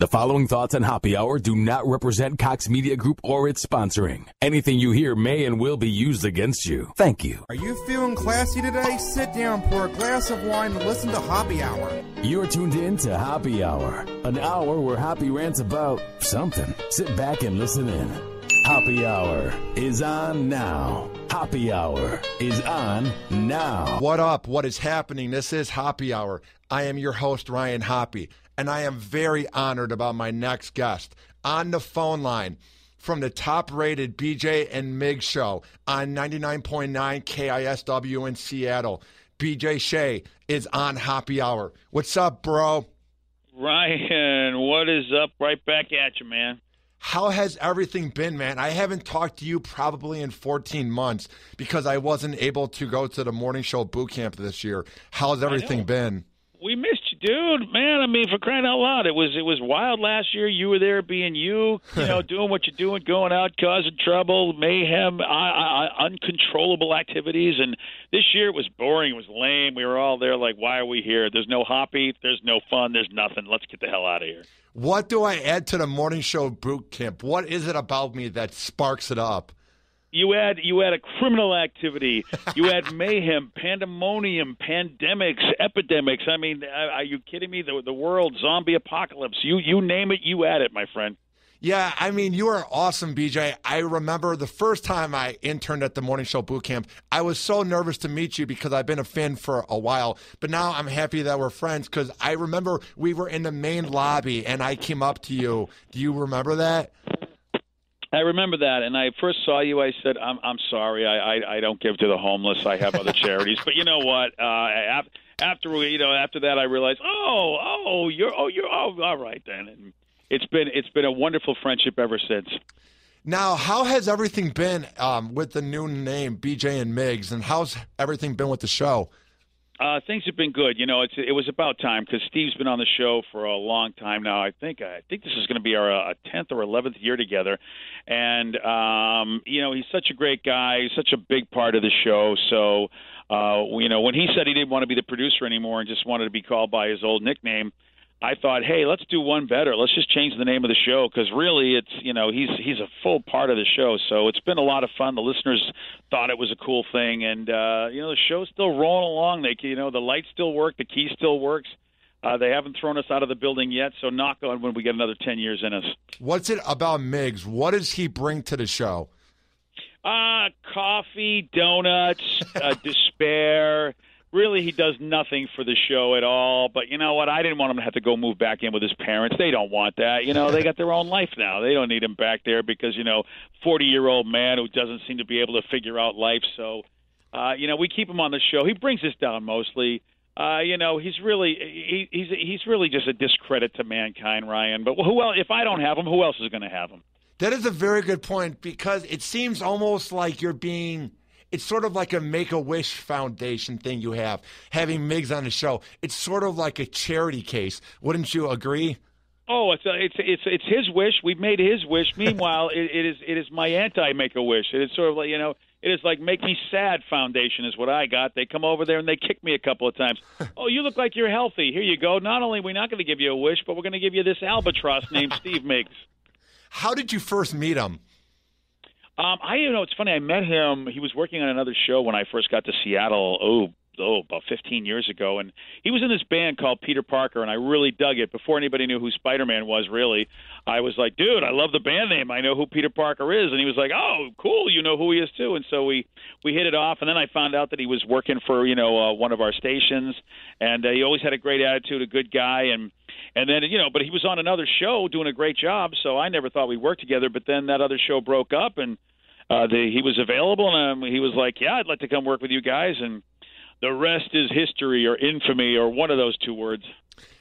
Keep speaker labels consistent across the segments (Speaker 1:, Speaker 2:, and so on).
Speaker 1: The following thoughts on Happy Hour do not represent Cox Media Group or its sponsoring. Anything you hear may and will be used against you. Thank you.
Speaker 2: Are you feeling classy today? Sit down, pour a glass of wine, and listen to Happy Hour.
Speaker 1: You're tuned in to Happy Hour, an hour where Happy rants about something. Sit back and listen in. Happy Hour is on now. Happy Hour is on now.
Speaker 3: What up? What is happening? This is Happy Hour. I am your host, Ryan Hoppe, and I am very honored about my next guest on the phone line from the top-rated BJ and Migs show on 99.9 KISW in Seattle. BJ Shea is on Happy Hour. What's up, bro?
Speaker 4: Ryan, what is up? Right back at you, man.
Speaker 3: How has everything been, man? I haven't talked to you probably in 14 months because I wasn't able to go to the morning show boot camp this year. How's everything been?
Speaker 4: We missed you, dude. Man, I mean, for crying out loud, it was wild last year. You were there being you know, doing what you're doing, going out, causing trouble, mayhem, uncontrollable activities. And this year it was boring. It was lame. We were all there like, why are we here? There's no Hoppe. There's no fun. There's nothing. Let's get the hell out of here.
Speaker 3: What do I add to the morning show boot camp? What is it about me that sparks it up?
Speaker 4: You had a criminal activity. You had mayhem, pandemonium, pandemics, epidemics. I mean, are you kidding me? The world, zombie apocalypse. You name it, you had it, my friend.
Speaker 3: Yeah, I mean, you are awesome, BJ. I remember the first time I interned at the morning show boot camp, I was so nervous to meet you because I've been a fan for a while. But now I'm happy that we're friends because I remember we were in the main lobby and I came up to you. Do you remember that?
Speaker 4: I remember that, and I first saw you. I said, "I'm sorry, I don't give to the homeless. I have other charities." But you know what? After that, I realized, you're all right then. And it's been a wonderful friendship ever since.
Speaker 3: Now, how has everything been with the new name BJ and Migs, and how's everything been with the show?
Speaker 4: Things have been good. You know, it was about time because Steve's been on the show for a long time now. I think this is going to be our 10th or 11th year together, and he's such a great guy. He's such a big part of the show. So, when he said he didn't want to be the producer anymore and just wanted to be called by his old nickname, I thought, hey, let's do one better. Let's just change the name of the show because really it's, he's a full part of the show. So it's been a lot of fun. The listeners thought it was a cool thing. And, the show's still rolling along. The lights still work. The key still works. They haven't thrown us out of the building yet. So knock on when we get another 10 years in us.
Speaker 3: What's it about Migs? What does he bring to the show?
Speaker 4: Coffee, donuts, despair. Really, he does nothing for the show at all. But you know what? I didn't want him to have to go move back in with his parents. They don't want that. They got their own life now. They don't need him back there because, 40-year-old man who doesn't seem to be able to figure out life. So, we keep him on the show. He brings us down mostly. He's really just a discredit to mankind, Ryan. But who else? If I don't have him, who else is going to have him?
Speaker 3: That is a very good point because it seems almost like it's sort of like a Make-A-Wish Foundation thing you have, having Migs on the show. It's sort of like a charity case. Wouldn't you agree?
Speaker 4: Oh, it's his wish. We've made his wish. Meanwhile, it is my anti-Make-A-Wish. It is sort of like, it is like Make Me Sad Foundation is what I got. They come over there and they kick me a couple of times. Oh, you look like you're healthy. Here you go. Not only are we not going to give you a wish, but we're going to give you this albatross named Steve Migs.
Speaker 3: How did you first meet him?
Speaker 4: It's funny. I met him. He was working on another show when I first got to Seattle. About 15 years ago, and he was in this band called Peter Parker, and I really dug it. Before anybody knew who Spider-Man was, really, I was like, dude, I love the band name. I know who Peter Parker is. And he was like, oh, cool, you know who he is too. And so we hit it off, and then I found out that he was working for one of our stations, and he always had a great attitude, a good guy, and then but he was on another show doing a great job, so I never thought we'd work together. But then that other show broke up, and he was available, and he was like, yeah, I'd like to come work with you guys, and the rest is history or infamy or one of those two words.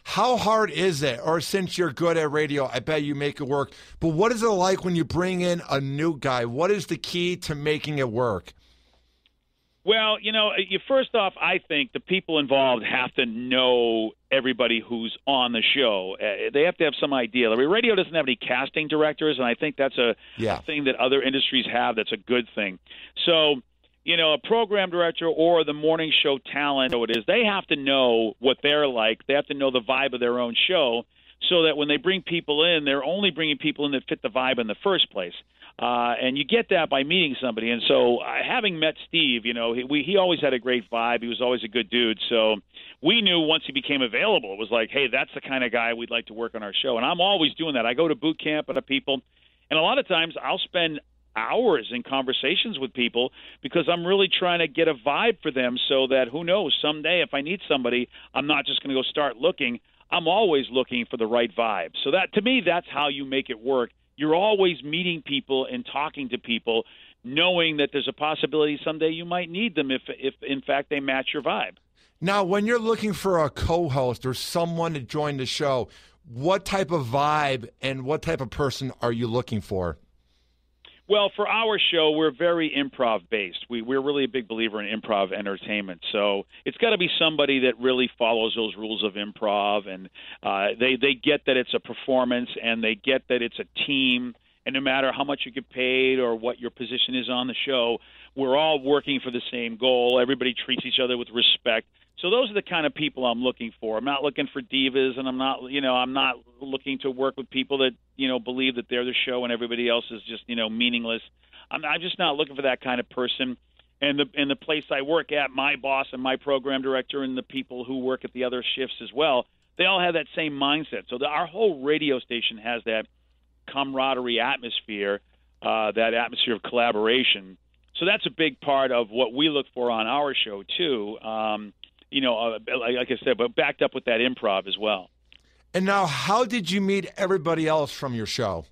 Speaker 3: How hard is it? Or since you're good at radio, I bet you make it work. But what is it like when you bring in a new guy? What is the key to making it work?
Speaker 4: Well, first off, I think the people involved have to know everybody who's on the show. They have to have some idea. Radio doesn't have any casting directors, and I think that's a thing that other industries have. That's a good thing. So, a program director or the morning show talent, they have to know what they're like. They have to know the vibe of their own show so that when they bring people in, they're only bringing people in that fit the vibe in the first place. And you get that by meeting somebody. And so having met Steve, he always had a great vibe. He was always a good dude. So we knew once he became available, it was like, hey, that's the kind of guy we'd like to work on our show. And I'm always doing that. I go to boot camp and people, and a lot of times I'll spend hours in conversations with people because I'm really trying to get a vibe for them so that, who knows, someday if I need somebody, I'm not just going to go start looking. I'm always looking for the right vibe. So that, to me, that's how you make it work. You're always meeting people and talking to people, knowing that there's a possibility someday you might need them if in fact they match your vibe.
Speaker 3: Now, when you're looking for a co-host or someone to join the show, what type of vibe and what type of person are you looking for?
Speaker 4: Well, for our show, we're very improv-based. We're really a big believer in improv entertainment. So it's got to be somebody that really follows those rules of improv, and they get that it's a performance, and they get that it's a team, and no matter how much you get paid or what your position is on the show, we're all working for the same goal. Everybody treats each other with respect. So those are the kind of people I'm looking for. I'm not looking for divas, and I'm not looking to work with people that, believe that they're the show and everybody else is just, meaningless. I'm just not looking for that kind of person. And the place I work at, my boss and my program director and the people who work at the other shifts as well, they all have that same mindset. So our whole radio station has that camaraderie atmosphere, that atmosphere of collaboration. So that's a big part of what we look for on our show, too. Like I said, but backed up with that improv as well.
Speaker 3: And now, how did you meet everybody else from your show?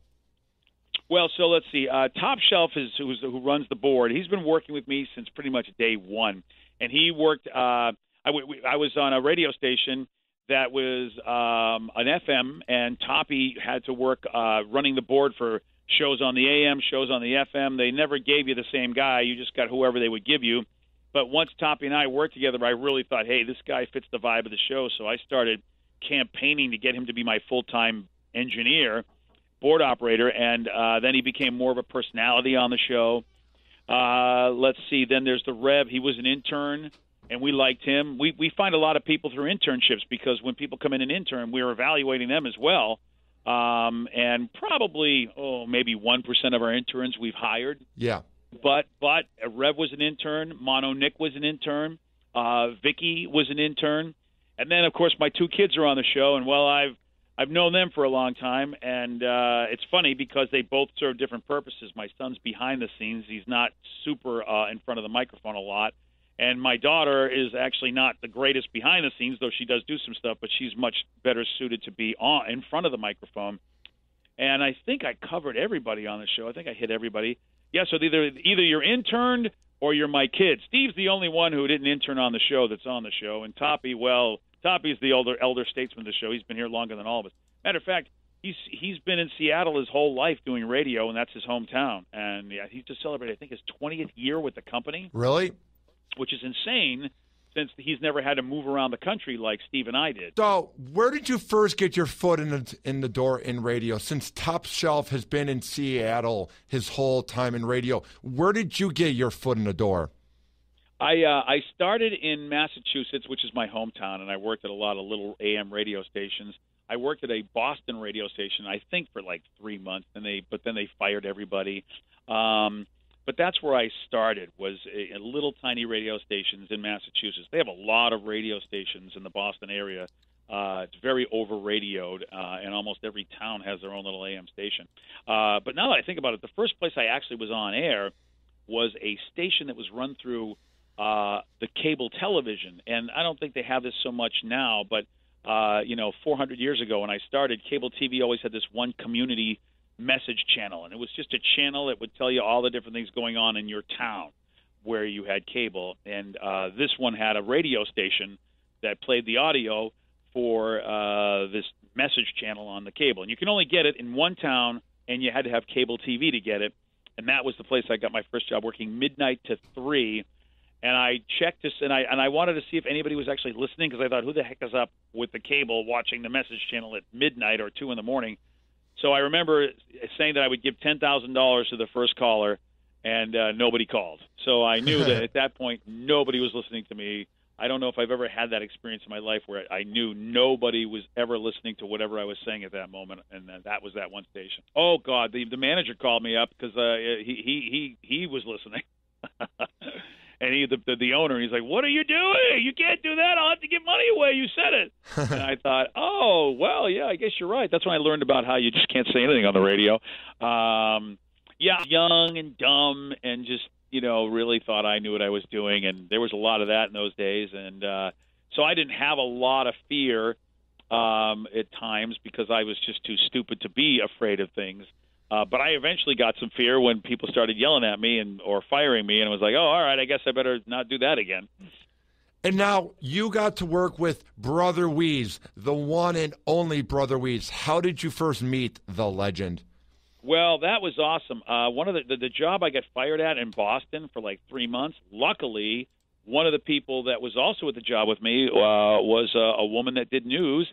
Speaker 4: Well, so let's see. Top Shelf is who runs the board. He's been working with me since pretty much day one. And he worked I was on a radio station that was an FM, and Toppy had to work running the board for shows on the AM, shows on the FM. They never gave you the same guy. You just got whoever they would give you. But once Toppy and I worked together, I really thought, hey, this guy fits the vibe of the show. So I started campaigning to get him to be my full-time engineer, board operator, and then he became more of a personality on the show. Let's see. Then there's the Rev. He was an intern, and we liked him. We find a lot of people through internships because when people come in and intern, we're evaluating them as well. And probably, maybe 1% of our interns we've hired.
Speaker 3: Yeah.
Speaker 4: But Rev was an intern. Mono Nick was an intern. Vicky was an intern. And then, of course, my two kids are on the show. And, well, I've known them for a long time. And it's funny because they both serve different purposes. My son's behind the scenes. He's not super in front of the microphone a lot. And my daughter is actually not the greatest behind the scenes, though she does do some stuff, but she's much better suited to be in front of the microphone. And I think I covered everybody on the show. I think I hit everybody. Yeah, so either you're interned or you're my kid. Steve's the only one who didn't intern on the show that's on the show. And Toppy's the elder statesman of the show. He's been here longer than all of us. Matter of fact, he's been in Seattle his whole life doing radio, and that's his hometown. And yeah, he's just celebrated, I think, his 20th year with the company.
Speaker 3: Really?
Speaker 4: Which is insane, since he's never had to move around the country like Steve and I did.
Speaker 3: So where did you first get your foot in the door in radio? Since Top Shelf has been in Seattle his whole time in radio, where did you get your foot in the door?
Speaker 4: I started in Massachusetts, which is my hometown, and I worked at a lot of little AM radio stations. I worked at a Boston radio station, I think, for like 3 months, but then they fired everybody. But that's where I started, was in little tiny radio stations in Massachusetts. They have a lot of radio stations in the Boston area. It's very over-radioed, and almost every town has their own little AM station. But now that I think about it, the first place I actually was on air was a station that was run through the cable television. And I don't think they have this so much now, but 400 years ago when I started, cable TV always had this one community message channel, and it was just a channel that would tell you all the different things going on in your town where you had cable. And this one had a radio station that played the audio for this message channel on the cable. And you can only get it in one town, and you had to have cable TV to get it. And that was the place I got my first job, working midnight to 3. And I checked this, and I wanted to see if anybody was actually listening, because I thought, who the heck is up with the cable watching the message channel at midnight or 2 in the morning? So I remember saying that I would give $10,000 to the first caller, and nobody called. So I knew that at that point nobody was listening to me. I don't know if I've ever had that experience in my life where I knew nobody was ever listening to whatever I was saying at that moment, and that was that one station. Oh God, the manager called me up because he was listening, and the owner, he's like, "What are you doing? You can't do that. I'll have to give money away. You said it." And I thought, oh well, yeah, I guess you're right. That's when I learned about how you just can't say anything on the radio. Yeah, young and dumb, and just really thought I knew what I was doing, and there was a lot of that in those days, and so I didn't have a lot of fear at times because I was just too stupid to be afraid of things. But I eventually got some fear when people started yelling at me or firing me, and I was like, oh, all right, I guess I better not do that again.
Speaker 3: And now you got to work with Brother Wease, the one and only Brother Wease. How did you first meet the legend?
Speaker 4: Well, that was awesome. One of the job I got fired at in Boston for like 3 months. Luckily, one of the people that was also at the job with me was a woman that did news.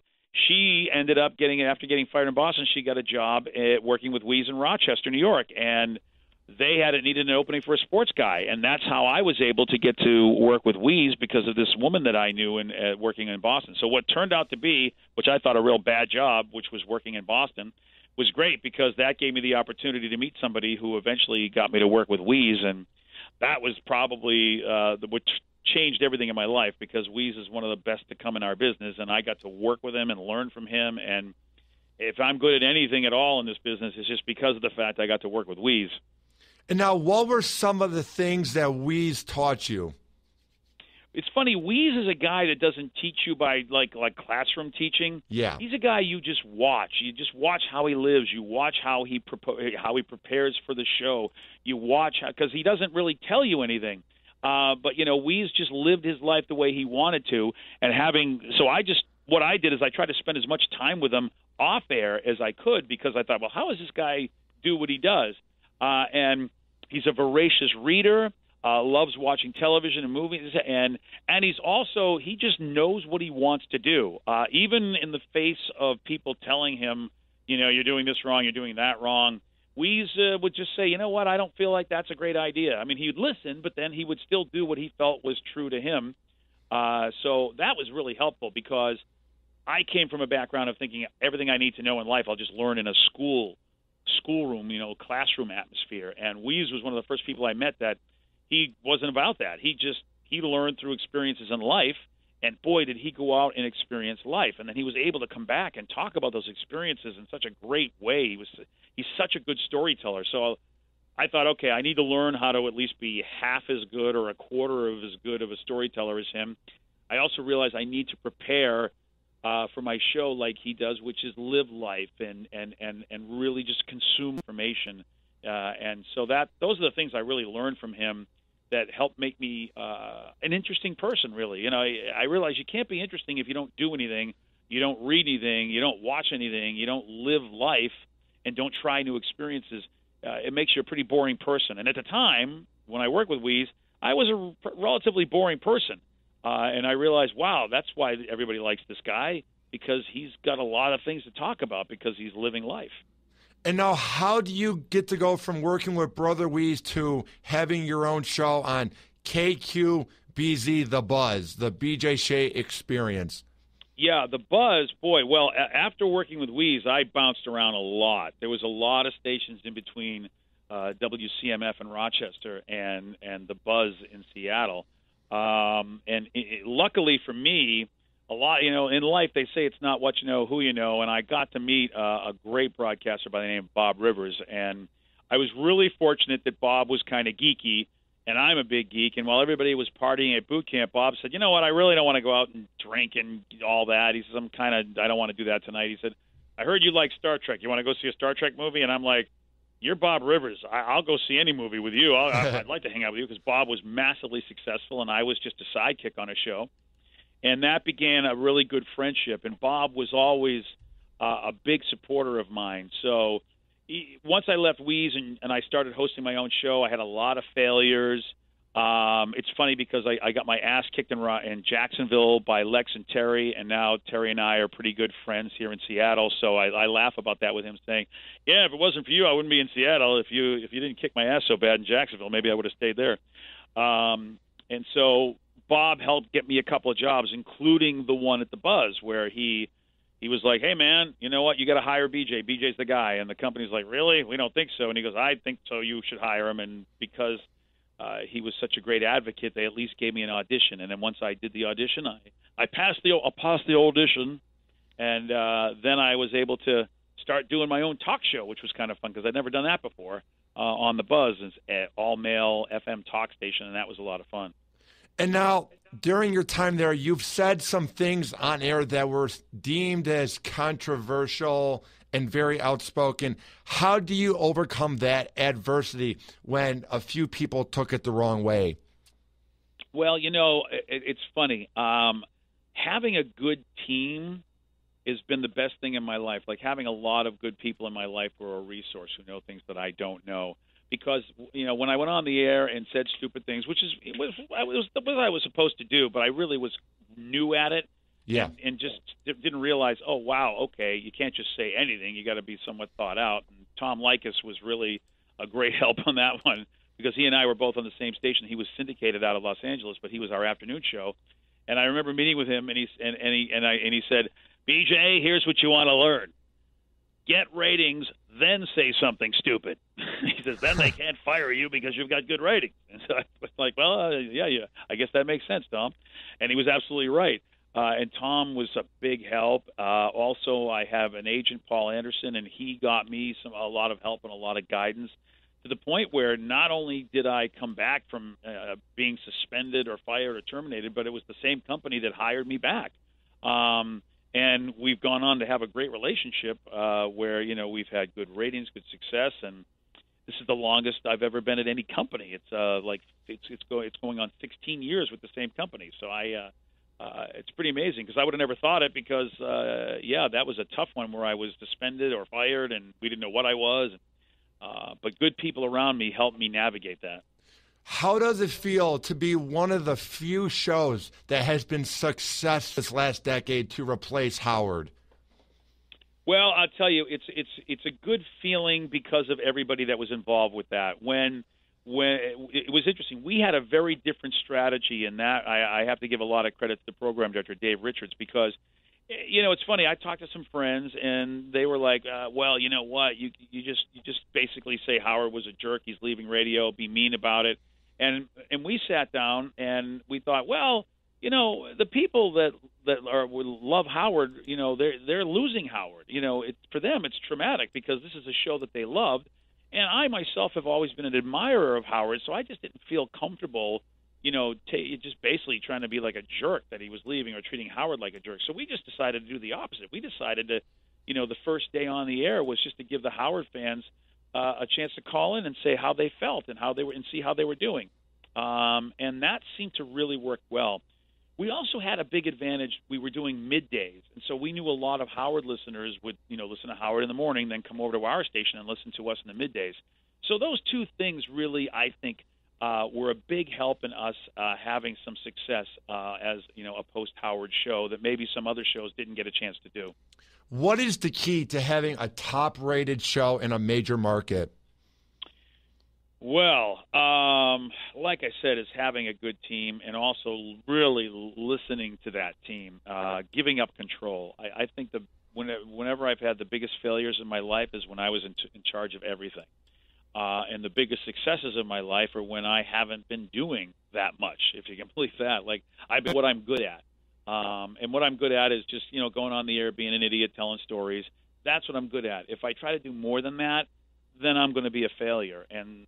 Speaker 4: She ended up after getting fired in Boston, she got a job working with Wease in Rochester, New York, and they needed an opening for a sports guy, and that's how I was able to get to work with Wease because of this woman that I knew working in Boston. So what turned out to be, which I thought a real bad job, which was working in Boston, was great because that gave me the opportunity to meet somebody who eventually got me to work with Wease, and that was probably what changed everything in my life because Wease is one of the best to come in our business, and I got to work with him and learn from him. And if I'm good at anything at all in this business, it's just because of the fact I got to work with Wease.
Speaker 3: And now, what were some of the things that Wease taught you?
Speaker 4: It's funny, Wease is a guy that doesn't teach you by like classroom teaching.
Speaker 3: Yeah.
Speaker 4: He's a guy you just watch. You just watch how he lives. You watch how he prepares for the show. You watch because he doesn't really tell you anything. But Wease just lived his life the way he wanted to, and what I did is I tried to spend as much time with him off air as I could because I thought, well, how does this guy do what he does? And he's a voracious reader. Loves watching television and movies, and he just knows what he wants to do. Even in the face of people telling him, you're doing this wrong, you're doing that wrong, Wease would just say, you know what, I don't feel like that's a great idea. I mean, he'd listen, but then he would still do what he felt was true to him. So that was really helpful because I came from a background of thinking everything I need to know in life I'll just learn in a schoolroom, classroom atmosphere. And Wease was one of the first people I met that he wasn't about that. He learned through experiences in life, and boy, did he go out and experience life. And then he was able to come back and talk about those experiences in such a great way. He's such a good storyteller. So I thought, okay, I need to learn how to at least be half as good or a quarter of as good of a storyteller as him. I also realized I need to prepare for my show like he does, which is live life and really just consume information. And so those are the things I really learned from him that helped make me an interesting person, really. I realize you can't be interesting if you don't do anything, you don't read anything, you don't watch anything, you don't live life, and don't try new experiences. It makes you a pretty boring person. And at the time, when I worked with Wease, I was a relatively boring person. And I realized, wow, that's why everybody likes this guy, because he's got a lot of things to talk about because he's living life.
Speaker 3: And now, how do you get to go from working with Brother Wease to having your own show on KQBZ The Buzz, the BJ Shea Experience?
Speaker 4: Yeah, The Buzz, boy, well, after working with Wease, I bounced around a lot. There was a lot of stations in between WCMF in Rochester and The Buzz in Seattle. Luckily for me, a lot, in life they say it's not what you know, who you know, and I got to meet a great broadcaster by the name of Bob Rivers, and I was really fortunate that Bob was kind of geeky, and I'm a big geek, and while everybody was partying at boot camp, Bob said, you know what, I really don't want to go out and drink and all that. He says, I don't want to do that tonight. He said, I heard you like Star Trek. You want to go see a Star Trek movie? And I'm like, you're Bob Rivers. I'll go see any movie with you. I'd like to hang out with you because Bob was massively successful, and I was just a sidekick on a show. And that began a really good friendship. And Bob was always a big supporter of mine. So once I left Wease and I started hosting my own show, I had a lot of failures. It's funny because I got my ass kicked in Jacksonville by Lex and Terry, and now Terry and I are pretty good friends here in Seattle. So I laugh about that with him, saying, yeah, if it wasn't for you, I wouldn't be in Seattle. If you didn't kick my ass so bad in Jacksonville, maybe I would have stayed there. And so Bob helped get me a couple of jobs, including the one at the Buzz, where he was like, "Hey, man, you know what? You got to hire BJ. BJ's the guy." And the company's like, "Really? We don't think so." And he goes, "I think so. You should hire him." And because he was such a great advocate, they at least gave me an audition. And then once I did the audition, I passed the audition, and then I was able to start doing my own talk show, which was kind of fun because I'd never done that before on the Buzz, an all-male FM talk station, and that was a lot of fun.
Speaker 3: And now, during your time there, you've said some things on air that were deemed as controversial and very outspoken. How do you overcome that adversity when a few people took it the wrong way?
Speaker 4: Well, it's funny. Having a good team has been the best thing in my life. Like having a lot of good people in my life who are a resource, who know things that I don't know. Because, when I went on the air and said stupid things, which was what I was supposed to do, but I really was new at it.
Speaker 3: Yeah.
Speaker 4: And just didn't realize, oh, wow, okay, you can't just say anything. You got to be somewhat thought out. And Tom Likas was really a great help on that one because he and I were both on the same station. He was syndicated out of Los Angeles, but he was our afternoon show. And I remember meeting with him, and he said, "BJ, here's what you want to learn. Get ratings, then say something stupid." He says, "Then they can't fire you because you've got good ratings." And so I was like, well, yeah, I guess that makes sense, Tom. And he was absolutely right. And Tom was a big help. Also, I have an agent, Paul Anderson, and he got me a lot of help and a lot of guidance to the point where not only did I come back from being suspended or fired or terminated, but it was the same company that hired me back. And we've gone on to have a great relationship where, we've had good ratings, good success, and this is the longest I've ever been at any company. It's going on 16 years with the same company. So it's pretty amazing because I would have never thought it because, that was a tough one where I was suspended or fired and we didn't know what I was. But good people around me helped me navigate that.
Speaker 3: How does it feel to be one of the few shows that has been successful this last decade to replace Howard?
Speaker 4: Well, I'll tell you, it's a good feeling because of everybody that was involved with that. When it was interesting, we had a very different strategy, and that I have to give a lot of credit to the program director, Dave Richards, because it's funny. I talked to some friends, and they were like, "Well, you know what? You just basically say Howard was a jerk. He's leaving radio. Be mean about it." And we sat down and we thought, well, the people that love Howard, they're losing Howard. For them it's traumatic because this is a show that they loved, and I myself have always been an admirer of Howard, so I just didn't feel comfortable, just basically trying to be like a jerk that he was leaving or treating Howard like a jerk. So we just decided to do the opposite. We decided to, the first day on the air was just to give the Howard fans a chance to call in and say how they felt and see how they were doing. And that seemed to really work well. We also had a big advantage. We were doing middays, and so we knew a lot of Howard listeners would, listen to Howard in the morning, then come over to our station and listen to us in the middays. So those two things really, I think, were a big help in us having some success as, a post-Howard show that maybe some other shows didn't get a chance to do.
Speaker 3: What is the key to having a top-rated show in a major market?
Speaker 4: Well, like I said, is having a good team and also really listening to that team, giving up control. I think whenever I've had the biggest failures in my life is when I was in charge of everything. And the biggest successes of my life are when I haven't been doing that much, if you can believe that. Like, I've been what I'm good at. And what I'm good at is just, going on the air, being an idiot, telling stories. That's what I'm good at. If I try to do more than that, then I'm going to be a failure. And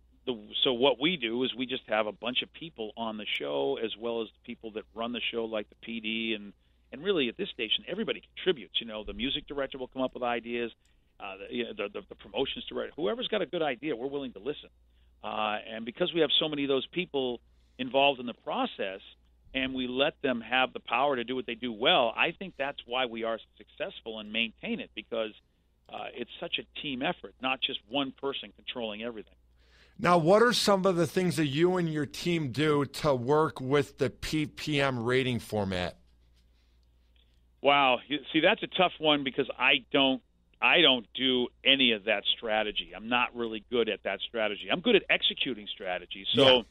Speaker 4: so what we do is we just have a bunch of people on the show, as well as people that run the show, like the PD. And really, at this station, everybody contributes. The music director will come up with ideas. The promotions director, whoever's got a good idea, we're willing to listen. And because we have so many of those people involved in the process, and we let them have the power to do what they do well, I think that's why we are successful and maintain it, because it's such a team effort, not just one person controlling everything.
Speaker 3: Now, what are some of the things that you and your team do to work with the PPM rating format?
Speaker 4: Wow. See, that's a tough one because I don't do any of that strategy. I'm not really good at that strategy. I'm good at executing strategy. So,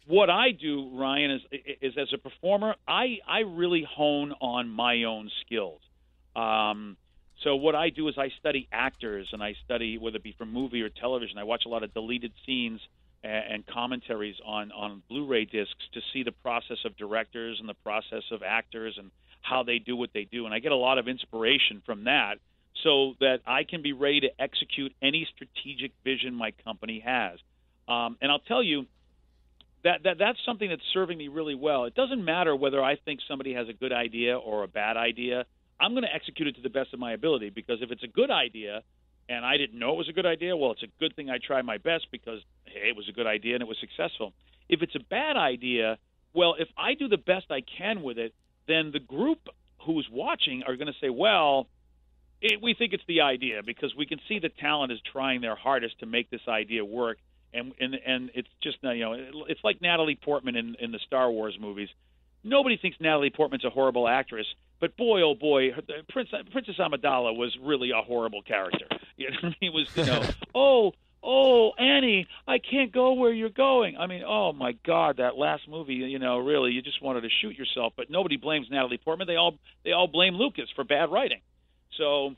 Speaker 4: what I do, Ryan, is as a performer, I really hone on my own skills. So what I do is I study actors, and I study, whether it be from movie or television, I watch a lot of deleted scenes and commentaries on Blu-ray discs to see the process of directors and the process of actors and how they do what they do. And I get a lot of inspiration from that so that I can be ready to execute any strategic vision my company has. And I'll tell you, that's something that's serving me really well. It doesn't matter whether I think somebody has a good idea or a bad idea. I'm going to execute it to the best of my ability, because if it's a good idea and I didn't know it was a good idea, well, it's a good thing I tried my best because, hey, it was a good idea and it was successful. If it's a bad idea, well, if I do the best I can with it, then the group who's watching are going to say, well, we think it's the idea because we can see the talent is trying their hardest to make this idea work. And it's just, it's like Natalie Portman in the Star Wars movies. Nobody thinks Natalie Portman's a horrible actress, but boy, oh boy, Princess Amidala was really a horrible character. He was, oh, Annie, I can't go where you're going. I mean, oh my God, that last movie, really, you just wanted to shoot yourself. But nobody blames Natalie Portman. They all blame Lucas for bad writing. So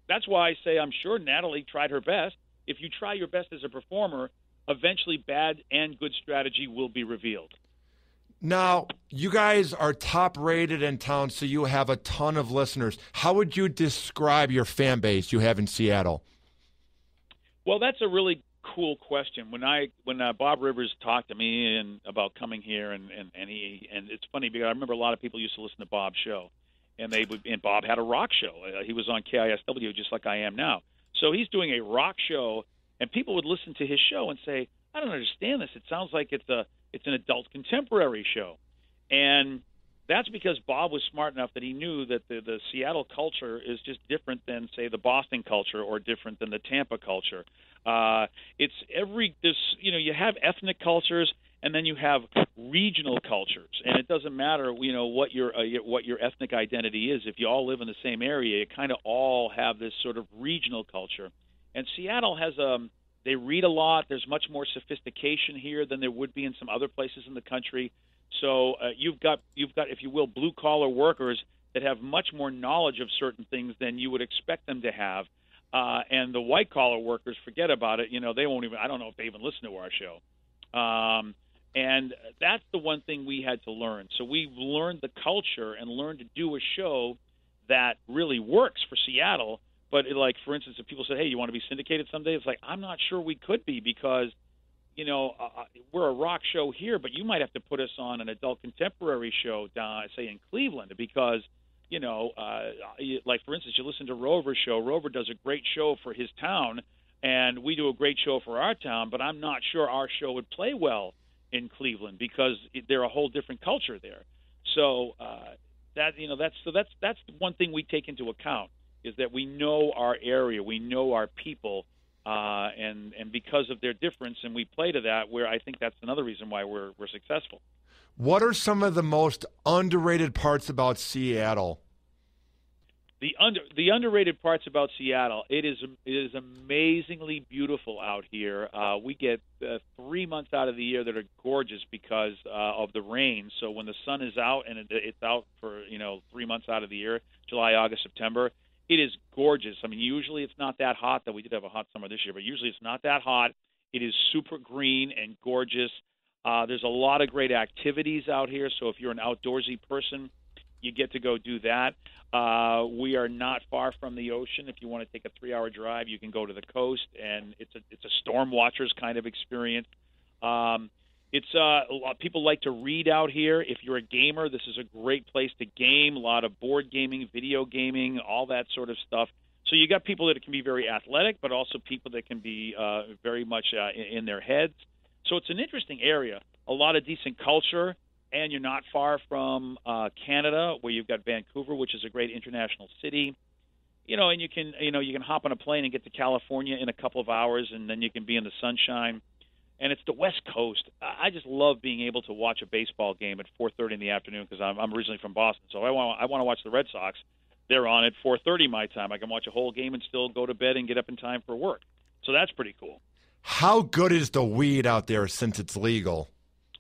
Speaker 4: that's why I say I'm sure Natalie tried her best. If you try your best as a performer, eventually bad and good strategy will be revealed.
Speaker 3: Now, you guys are top rated in town, so you have a ton of listeners. How would you describe your fan base you have in Seattle?
Speaker 4: Well, that's a really cool question. When Bob Rivers talked to me about coming here, and it's funny because I remember a lot of people used to listen to Bob's show, and Bob had a rock show. He was on KISW just like I am now. So he's doing a rock show, and people would listen to his show and say, I don't understand this. It sounds like it's an adult contemporary show. And that's because Bob was smart enough that he knew that the Seattle culture is just different than, say, the Boston culture or different than the Tampa culture. You have ethnic cultures, and then you have regional cultures, and it doesn't matter, what your ethnic identity is. If you all live in the same area, you kind of all have this sort of regional culture. And Seattle has they read a lot. There's much more sophistication here than there would be in some other places in the country. So you've got, if you will, blue-collar workers that have much more knowledge of certain things than you would expect them to have. And the white-collar workers, forget about it. They won't even – I don't know if they even listen to our show. And that's the one thing we had to learn. So we've learned the culture and learned to do a show that really works for Seattle. But, for instance, if people say, hey, you want to be syndicated someday? It's like, I'm not sure we could be because – we're a rock show here, but you might have to put us on an adult contemporary show down, say, in Cleveland, because, for instance, you listen to Rover's show. Rover does a great show for his town, and we do a great show for our town, but I'm not sure our show would play well in Cleveland because they're a whole different culture there. So that's one thing we take into account is that we know our area, we know our people. And because of their difference, and we play to that, where I think that's another reason why we're successful.
Speaker 3: What are some of the most underrated parts about Seattle?
Speaker 4: The underrated parts about Seattle, it is amazingly beautiful out here. We get 3 months out of the year that are gorgeous because of the rain. So when the sun is out, and it's out for 3 months out of the year, July, August, September. It is gorgeous. I mean, usually it's not that hot, though we did have a hot summer this year, but usually it's not that hot. It is super green and gorgeous. There's a lot of great activities out here, so if you're an outdoorsy person, you get to go do that. We are not far from the ocean. If you want to take a 3-hour drive, you can go to the coast, and it's a storm watchers kind of experience. People like to read out here. If you're a gamer, this is a great place to game. A lot of board gaming, video gaming, all that sort of stuff. So you got people that can be very athletic, but also people that can be very much in their heads. So it's an interesting area. A lot of decent culture, and you're not far from Canada, where you've got Vancouver, which is a great international city. And you can hop on a plane and get to California in a couple of hours, and then you can be in the sunshine. And it's the West Coast. I just love being able to watch a baseball game at 4:30 in the afternoon because I'm originally from Boston. So I want to watch the Red Sox. They're on at 4:30 my time. I can watch a whole game and still go to bed and get up in time for work. So that's pretty cool.
Speaker 3: How good is the weed out there since it's legal?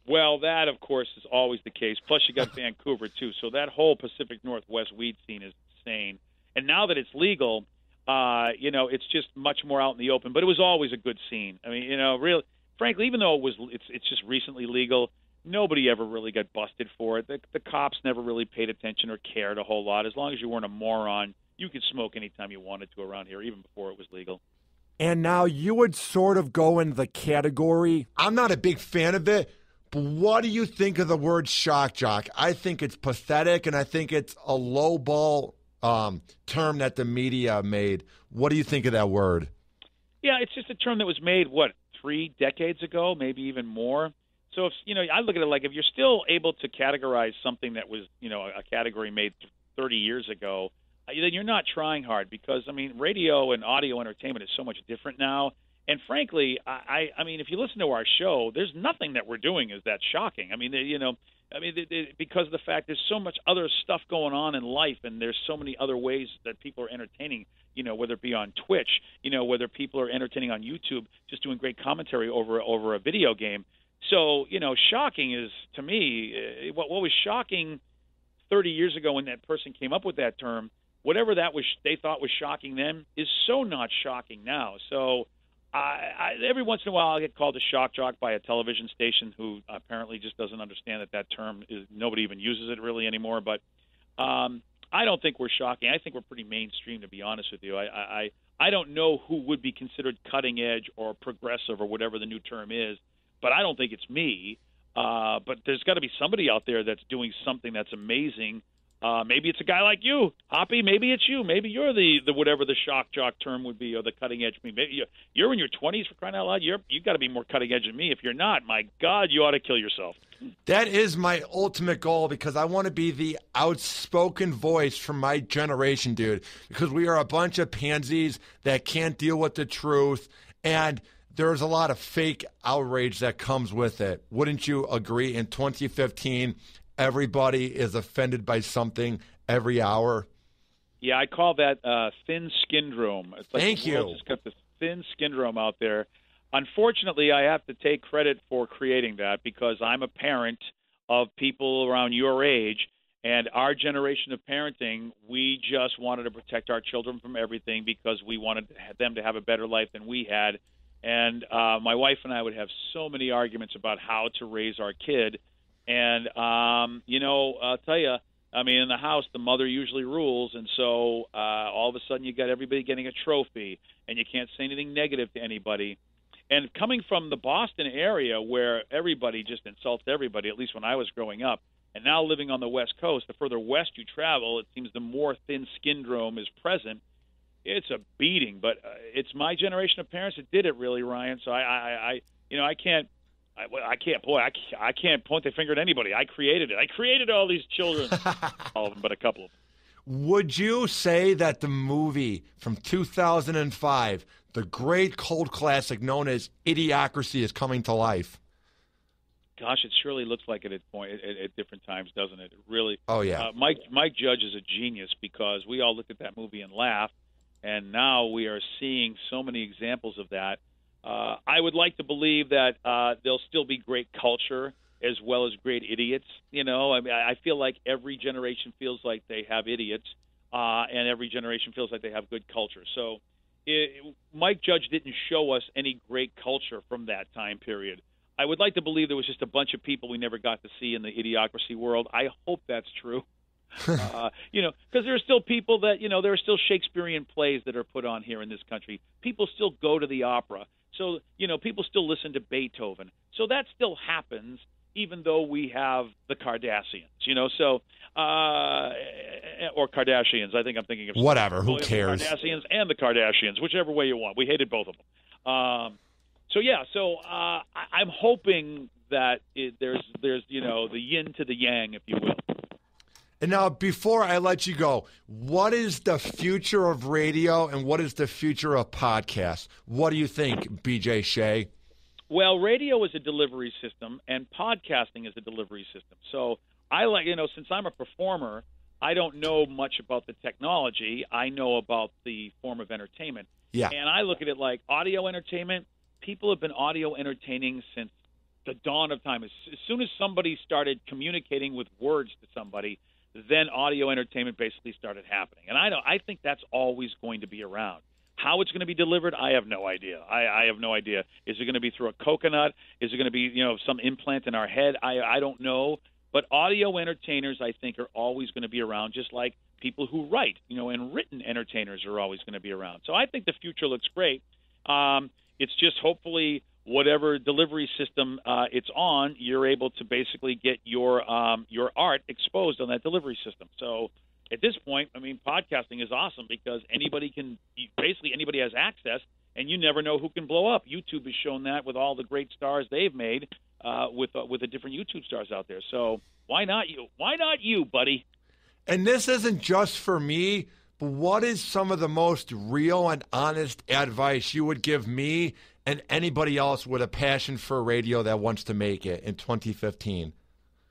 Speaker 4: Well, that, of course, is always the case. Plus, you got Vancouver, too. So that whole Pacific Northwest weed scene is insane. And now that it's legal, it's just much more out in the open. But it was always a good scene. I mean, really, frankly, even though it's just recently legal, nobody ever really got busted for it. The cops never really paid attention or cared a whole lot. As long as you weren't a moron, you could smoke anytime you wanted to around here, even before it was legal.
Speaker 3: And now you would sort of go in the category. I'm not a big fan of it. But what do you think of the word shock jock? I think it's pathetic, and I think it's a lowball term that the media made. What do you think of that word?
Speaker 4: Yeah, it's just a term that was made, 3 decades ago, maybe even more. So, I look at it like if you're still able to categorize something that was, a category made 30 years ago, then you're not trying hard because, radio and audio entertainment is so much different now. And frankly, I mean, if you listen to our show, there's nothing that we're doing is that shocking. Because of the fact there's so much other stuff going on in life, and there's so many other ways that people are entertaining. Whether it be on Twitch, whether people are entertaining on YouTube, just doing great commentary over a video game. So, shocking is to me what was shocking 30 years ago when that person came up with that term. Whatever that was, they thought was shocking then, is so not shocking now. So. Every once in a while, I'll get called a shock jock by a television station who apparently just doesn't understand that term is. Nobody even uses it really anymore. But I don't think we're shocking. I think we're pretty mainstream, to be honest with you. I don't know who would be considered cutting edge or progressive or whatever the new term is, but I don't think it's me. But there's got to be somebody out there that's doing something that's amazing. Maybe it's a guy like you, Hoppe. Maybe it's you. Maybe you're the whatever the shock jock term would be, or the cutting edge. Maybe you're in your 20s, for crying out loud. You got to be more cutting edge than me. If you're not, my God, you ought to kill yourself.
Speaker 3: That is my ultimate goal because I want to be the outspoken voice from my generation, dude. Because we are a bunch of pansies that can't deal with the truth, and there's a lot of fake outrage that comes with it. Wouldn't you agree? In 2015. Everybody is offended by something every hour.
Speaker 4: Yeah, I call that thin skindrome. It's like
Speaker 3: Thank you.
Speaker 4: Just got this thin skindrome out there. Unfortunately, I have to take credit for creating that because I'm a parent of people around your age, and our generation of parenting, we just wanted to protect our children from everything because we wanted them to have a better life than we had. And my wife and I would have so many arguments about how to raise our kid. And, I'll tell you, in the house, the mother usually rules. And so all of a sudden you got everybody getting a trophy and you can't say anything negative to anybody. And coming from the Boston area where everybody just insults everybody, at least when I was growing up, and now living on the West Coast, the further west you travel, it seems the more thin skindrome is present. It's a beating, but it's my generation of parents that did it really, Ryan. So I can't point the finger at anybody. I created it. I created all these children, all of them, but a couple of them.
Speaker 3: Would you say that the movie from 2005, the great cult classic known as Idiocracy, is coming to life?
Speaker 4: Gosh, it surely looks like it at different times, doesn't it? It really.
Speaker 3: Oh yeah.
Speaker 4: Mike Judge is a genius because we all looked at that movie and laughed, and now we are seeing so many examples of that. I would like to believe that there'll still be great culture as well as great idiots. I feel like every generation feels like they have idiots, and every generation feels like they have good culture. So Mike Judge didn't show us any great culture from that time period. I would like to believe there was just a bunch of people we never got to see in the Idiocracy world. I hope that's true. Because there are still people that, there are still Shakespearean plays that are put on here in this country. People still go to the opera. So, people still listen to Beethoven. So that still happens, even though we have the Kardashians, or Kardashians. I think I'm thinking of
Speaker 3: whatever. Who cares?
Speaker 4: The Kardashians and the Kardashians, whichever way you want. We hated both of them. I'm hoping that there's the yin to the yang, if you will.
Speaker 3: And now, before I let you go, what is the future of radio and what is the future of podcasts? What do you think, BJ Shea?
Speaker 4: Well, radio is a delivery system, and podcasting is a delivery system. So I since I'm a performer, I don't know much about the technology. I know about the form of entertainment.
Speaker 3: Yeah.
Speaker 4: And I look at it like audio entertainment. People have been audio entertaining since the dawn of time. As soon as somebody started communicating with words to somebody, then audio entertainment basically started happening. And I think that's always going to be around. How it's going to be delivered, I have no idea. I have no idea. Is it going to be through a coconut? Is it going to be, some implant in our head? I don't know. But audio entertainers, I think, are always going to be around, just like people who write, and written entertainers are always going to be around. So I think the future looks great. It's just hopefully whatever delivery system it's on, you're able to basically get your art exposed on that delivery system. So at this point, podcasting is awesome because anybody has access, and you never know who can blow up. YouTube has shown that with all the great stars they've made with the different YouTube stars out there. So why not you? Why not you, buddy?
Speaker 3: And this isn't just for me, but what is some of the most real and honest advice you would give me and anybody else with a passion for radio that wants to make it in 2015?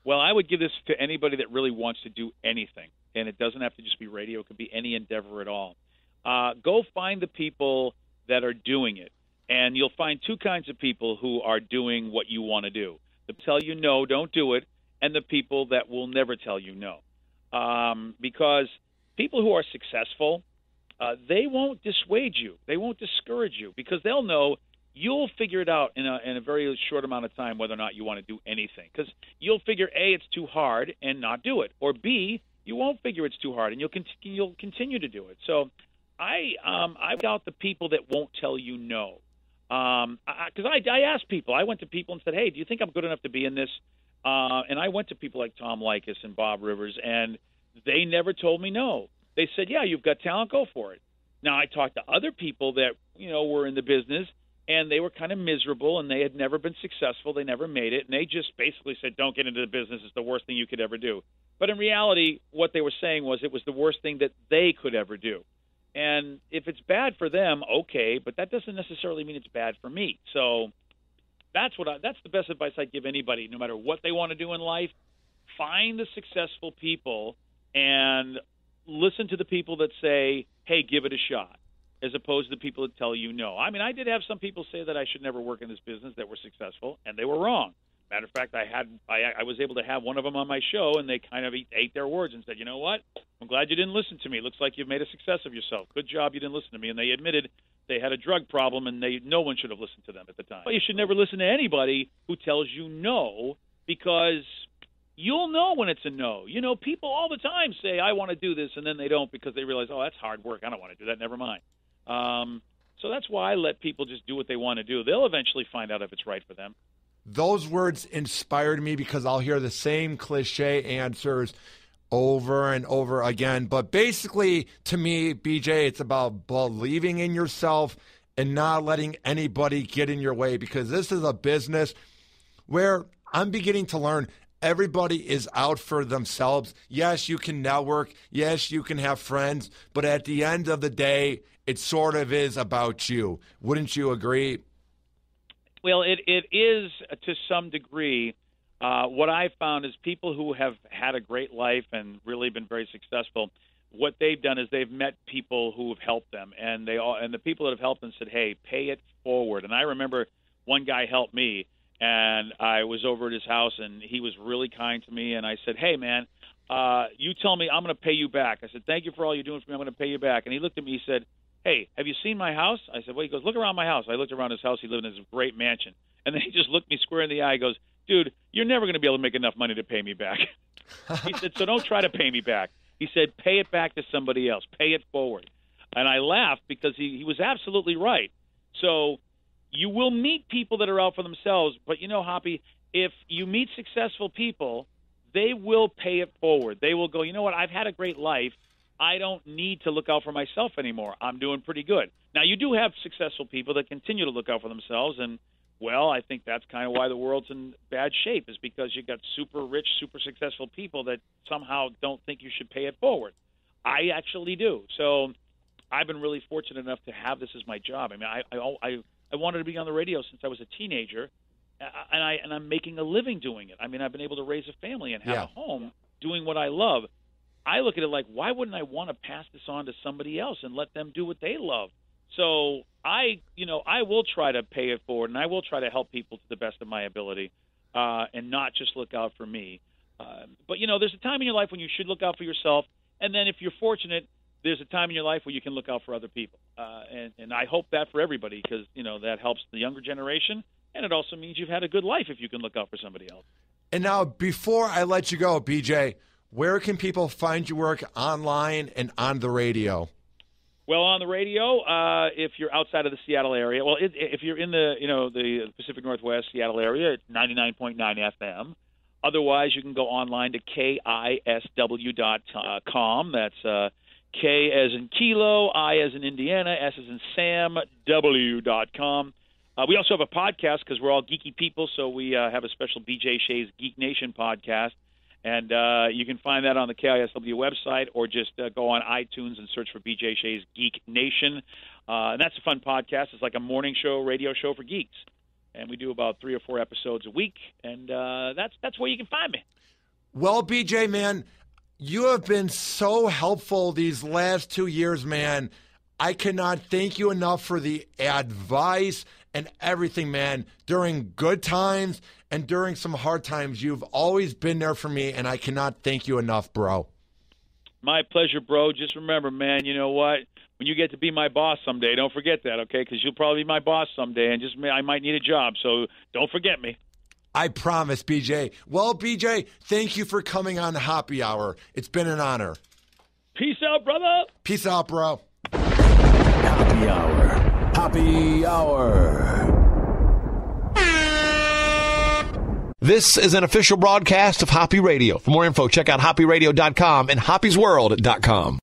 Speaker 4: Well, I would give this to anybody that really wants to do anything. And it doesn't have to just be radio. It could be any endeavor at all. Go find the people that are doing it. And you'll find two kinds of people who are doing what you want to do. The tell you no, don't do it, and the people that will never tell you no. Because people who are successful, they won't dissuade you. They won't discourage you because they'll know you'll figure it out in a very short amount of time whether or not you want to do anything. Because you'll figure, A, it's too hard and not do it. Or B, you won't figure it's too hard and you'll continue to do it. So I doubt the people that won't tell you no. Because I asked people. I went to people and said, hey, do you think I'm good enough to be in this? And I went to people like Tom Likas and Bob Rivers, and they never told me no. They said, yeah, you've got talent, go for it. Now, I talked to other people that, were in the business, and they were kind of miserable, and they had never been successful. They never made it, and they just basically said, don't get into the business. It's the worst thing you could ever do. But in reality, what they were saying was it was the worst thing that they could ever do. And if it's bad for them, okay, but that doesn't necessarily mean it's bad for me. So that's the best advice I'd give anybody, no matter what they want to do in life. Find the successful people and listen to the people that say, hey, give it a shot, as opposed to the people that tell you no. I did have some people say that I should never work in this business that were successful, and they were wrong. Matter of fact, I was able to have one of them on my show, and they kind of ate their words and said, you know what? I'm glad you didn't listen to me. It looks like you've made a success of yourself. Good job you didn't listen to me. And they admitted they had a drug problem, and no one should have listened to them at the time. But you should never listen to anybody who tells you no, because you'll know when it's a no. People all the time say, I want to do this, and then they don't because they realize, oh, that's hard work. I don't want to do that. Never mind. So that's why I let people just do what they want to do. They'll eventually find out if it's right for them.
Speaker 3: Those words inspired me because I'll hear the same cliche answers over and over again. But basically, to me, BJ, it's about believing in yourself and not letting anybody get in your way, because this is a business where I'm beginning to learn everybody is out for themselves. Yes, you can network. Yes, you can have friends. But at the end of the day, it sort of is about you. Wouldn't you agree?
Speaker 4: Well, it is to some degree. What I've found is people who have had a great life and really been very successful, what they've done is they've met people who have helped them, and the people that have helped them said, hey, pay it forward. And I remember one guy helped me, and I was over at his house, and he was really kind to me, and I said, hey, man, you tell me, I'm going to pay you back. I said, thank you for all you're doing for me. I'm going to pay you back. And he looked at me, he said, hey, have you seen my house? I said, well, he goes, look around my house. I looked around his house. He lived in this great mansion. And then he just looked me square in the eye. He goes, dude, you're never going to be able to make enough money to pay me back. He said, so don't try to pay me back. He said, pay it back to somebody else. Pay it forward. And I laughed because he was absolutely right. So you will meet people that are out for themselves. But, Hoppe, if you meet successful people, they will pay it forward. They will go, you know what, I've had a great life. I don't need to look out for myself anymore. I'm doing pretty good. Now, you do have successful people that continue to look out for themselves, and, well, I think that's kind of why the world's in bad shape, is because you've got super rich, super successful people that somehow don't think you should pay it forward. I actually do. So I've been really fortunate enough to have this as my job. I wanted to be on the radio since I was a teenager, and I'm making a living doing it. I've been able to raise a family and have a home doing what I love. I look at it like, why wouldn't I want to pass this on to somebody else and let them do what they love? So I will try to pay it forward, and I will try to help people to the best of my ability. and not just look out for me. But, there's a time in your life when you should look out for yourself. And then if you're fortunate, there's a time in your life where you can look out for other people. And I hope that for everybody because, that helps the younger generation. And it also means you've had a good life if you can look out for somebody else.
Speaker 3: And now, before I let you go, BJ, where can people find your work online and on the radio?
Speaker 4: Well, on the radio, if you're outside of the Seattle area, if you're in the Pacific Northwest Seattle area, it's 99.9 FM. Otherwise, you can go online to KISW.com. That's K as in Kilo, I as in Indiana, S as in Sam, W.com. We also have a podcast because we're all geeky people, so we have a special BJ Shea's Geek Nation podcast. And you can find that on the KISW website or just go on iTunes and search for BJ Shea's Geek Nation. And that's a fun podcast. It's like a morning show, radio show for geeks. And we do about 3 or 4 episodes a week. And that's where you can find me.
Speaker 3: Well, BJ, man, you have been so helpful these last 2 years, man. I cannot thank you enough for the advice and everything, man. During good times and during some hard times, you've always been there for me, and I cannot thank you enough, bro.
Speaker 4: My pleasure, bro. Just remember, man, you know what? When you get to be my boss someday, don't forget that, okay? Because you'll probably be my boss someday, and I might need a job, so don't forget me.
Speaker 3: I promise, BJ. Well, BJ, thank you for coming on Happy Hour. It's been an honor.
Speaker 4: Peace out, brother.
Speaker 3: Peace out, bro.
Speaker 1: Happy Hour. Happy Hour.
Speaker 5: This is an official broadcast of Hoppe Radio. For more info, check out hopperadio.com and hoppesworld.com.